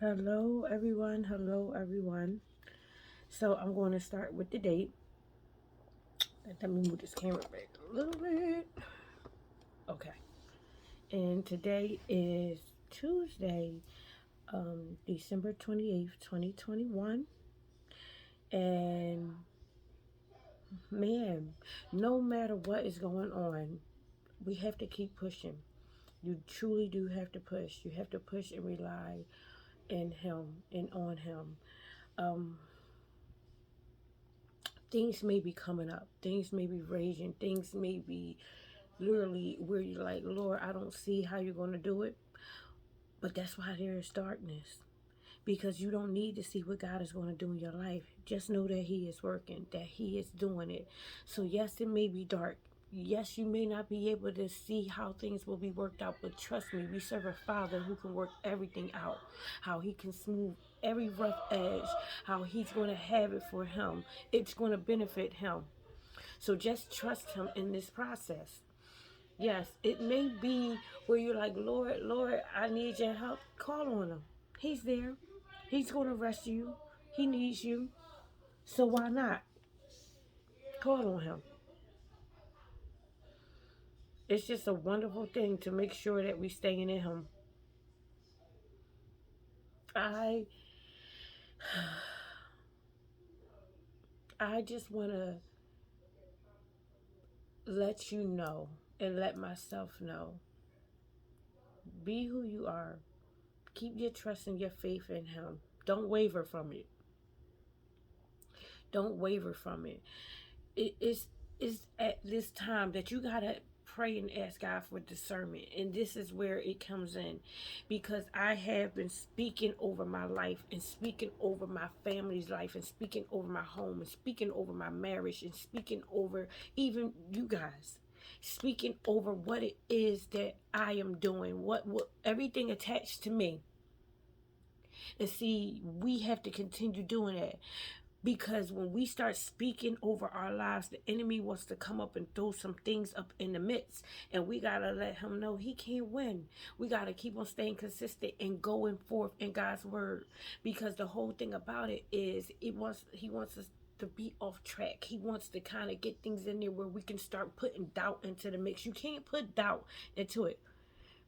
Hello, everyone. Hello, everyone. So I'm going to start with the date. Let me move this camera back a little bit. Okay. And today is Tuesday, December 28th, 2021. And man, no matter what is going on, we have to keep pushing. You truly do have to push. You have to push and rely in Him and on Him. Um, things may be coming up, things may be raging, things may be literally where you're like, Lord, I don't see how you're going to do it. But that's why there is darkness, because you don't need to see what God is going to do in your life. Just know that He is working, that He is doing it. So yes, it may be dark. Yes, you may not be able to see how things will be worked out, but trust me, we serve a Father who can work everything out, how He can smooth every rough edge, how He's going to have it for Him. It's going to benefit Him. So just trust Him in this process. Yes, it may be where you're like, Lord, Lord, I need your help. Call on Him. He's there. He's going to rescue you. He needs you. So why not? Call on Him. It's just a wonderful thing to make sure that we stay in Him. I I just want to let you know and let myself know. Be who you are. Keep your trust and your faith in Him. Don't waver from it. Don't waver from it. It's at this time that you gotta pray and ask God for discernment, and this is where it comes in, because I have been speaking over my life and speaking over my family's life and speaking over my home and speaking over my marriage and speaking over even you guys, speaking over what it is that I am doing, what everything attached to me. And see, we have to continue doing that, because when we start speaking over our lives, the enemy wants to come up and throw some things up in the midst. And we got to let him know he can't win. We got to keep on staying consistent and going forth in God's word. Because the whole thing about it is he wants us to be off track. He wants to kind of get things in there where we can start putting doubt into the mix. You can't put doubt into it,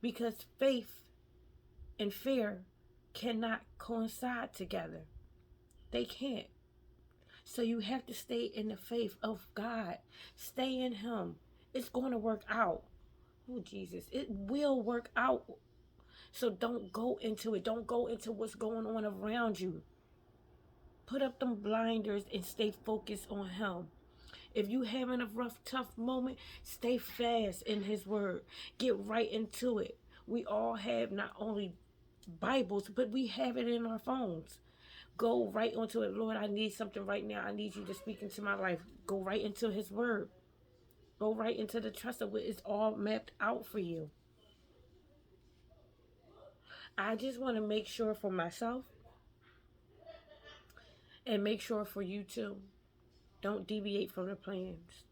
because faith and fear cannot coincide together. They can't. So you have to stay in the faith of God. Stay in Him. It's going to work out. Oh, Jesus. It will work out. So don't go into it. Don't go into what's going on around you. Put up them blinders and stay focused on Him. If you having a rough, tough moment, stay fast in His word. Get right into it. We all have not only Bibles, but we have it in our phones. Go right onto it. Lord, I need something right now. I need you to speak into my life. Go right into His word. Go right into the trust of what is all mapped out for you. I just want to make sure for myself and make sure for you too. Don't deviate from the plans.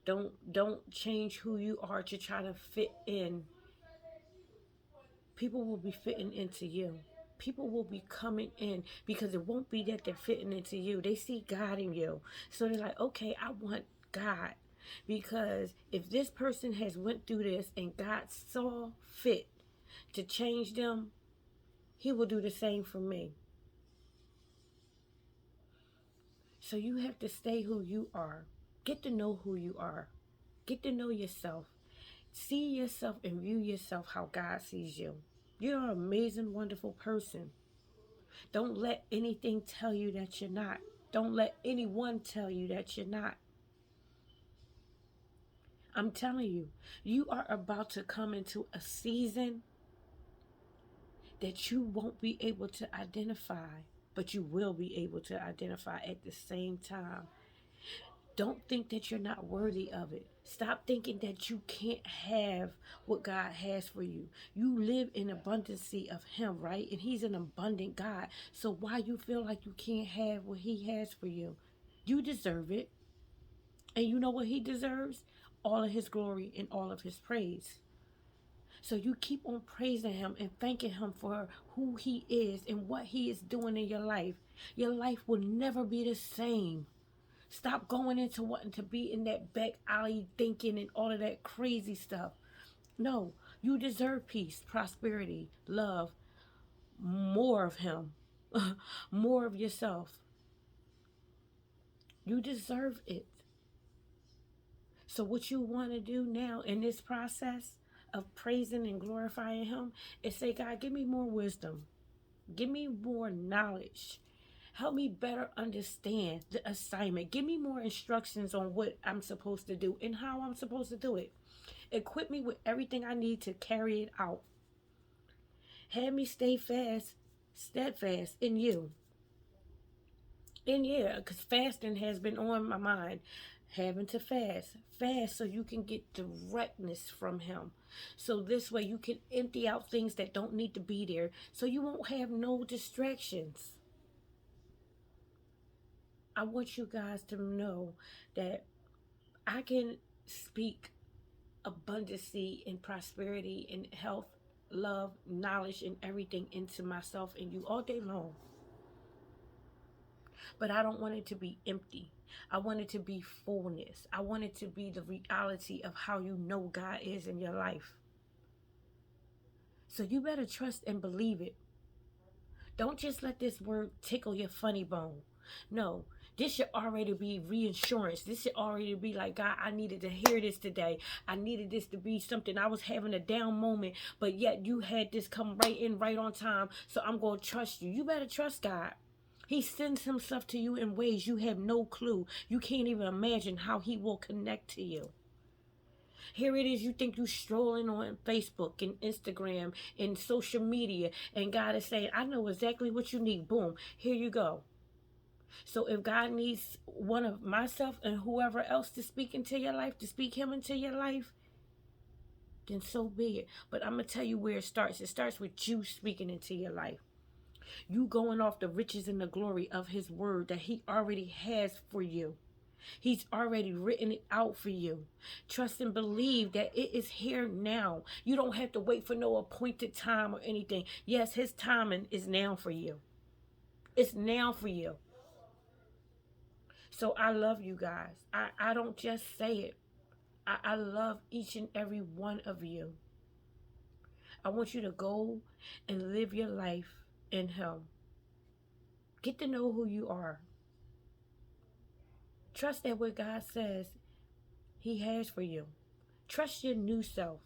Don't change who you are to try to fit in. People will be fitting into you. People will be coming in, because it won't be that they're fitting into you. They see God in you. So they're like, okay, I want God. Because if this person has went through this and God saw fit to change them, He will do the same for me. So you have to stay who you are. Get to know who you are. Get to know yourself. See yourself and view yourself how God sees you. You're an amazing, wonderful person. Don't let anything tell you that you're not. Don't let anyone tell you that you're not. I'm telling you, you are about to come into a season that you won't be able to identify, but you will be able to identify at the same time. Don't think that you're not worthy of it. Stop thinking that you can't have what God has for you. You live in abundancy of Him, right? And He's an abundant God. So why you feel like you can't have what He has for you? You deserve it. And you know what He deserves? All of His glory and all of His praise. So you keep on praising him and thanking him for who he is and what he is doing in your life. Your life will never be the same. Stop going into wanting to be in that back alley thinking and all of that crazy stuff. No, you deserve peace, prosperity, love, more of him, more of yourself. You deserve it. So what you want to do now in this process of praising and glorifying him is say, God, give me more wisdom. Give me more knowledge. Help me better understand the assignment. Give me more instructions on what I'm supposed to do and how I'm supposed to do it. Equip me with everything I need to carry it out. Have me stay steadfast in you. And yeah, because fasting has been on my mind. Having to fast so you can get directness from him. So this way you can empty out things that don't need to be there, so you won't have no distractions. I want you guys to know that I can speak abundancy and prosperity and health, love, knowledge, and everything into myself and you all day long. But I don't want it to be empty. I want it to be fullness. I want it to be the reality of how you know God is in your life. So you better trust and believe it. Don't just let this word tickle your funny bone. No, this should already be reassurance. This should already be like, God, I needed to hear this today. I needed this to be something. I was having a down moment, but yet you had this come right in, right on time. So I'm going to trust you. You better trust God. He sends himself to you in ways you have no clue. You can't even imagine how he will connect to you. Here it is, you think you strolling on Facebook and Instagram and social media, and God is saying, I know exactly what you need. Boom, here you go. So if God needs one of myself and whoever else to speak into your life, to speak him into your life, then so be it. But I'm going to tell you where it starts. It starts with you speaking into your life. You going off the riches and the glory of his word that he already has for you. He's already written it out for you. Trust and believe that it is here now. You don't have to wait for no appointed time or anything. Yes, his timing is now for you. It's now for you. So I love you guys. I don't just say it. I love each and every one of you. I want you to go and live your life in him. Get to know who you are. Trust that what God says he has for you. Trust your new self.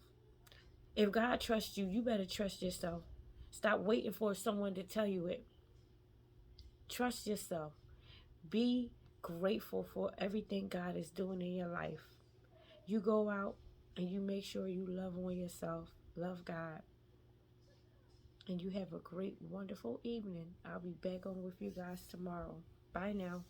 If God trusts you, you better trust yourself. Stop waiting for someone to tell you it. Trust yourself. Be grateful for everything God is doing in your life. You go out and you make sure you love on yourself, love God, and you have a great, wonderful evening. I'll be back on with you guys tomorrow. Bye now.